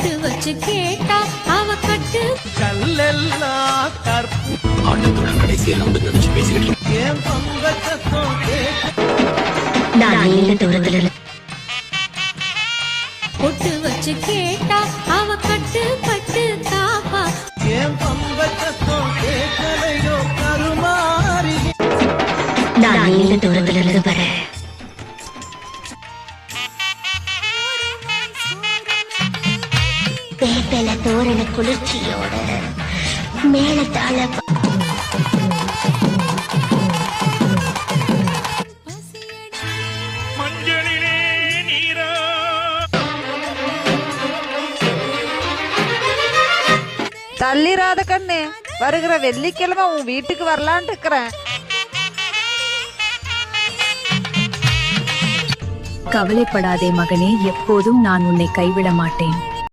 பொட்டு வச்சு கேட்டா அவ கட்டு கல்லெல்லாம் கற்பு ஆட்டத்தோட கடைசியில் வந்து நினைச்சு பேசிக்கிட்டு ஏன் பங்கச்சத்தம் நான் நீண்ட தூரத்துல பொட்டு வச்சு கேட்டா அவ கட்டு கட்டு தாப்பா ஏன் பங்கச்சத்தம் கேட்கலையோ கருமாறி நான் நீண்ட தூரத்துல இருந்து வரேன். வேப்பல தோரண குளிர்ச்சியோட மேலத்தாள மஞ்சளிலே நீரா தள்ளிராத கண்ணு, வருகிற வெள்ளிக்கிழமை உன் வீட்டுக்கு வரலான்ட்டு இருக்கிறேன். கவலைப்படாதே மகனே, எப்போதும் நான் உன்னை கைவிட மாட்டேன்.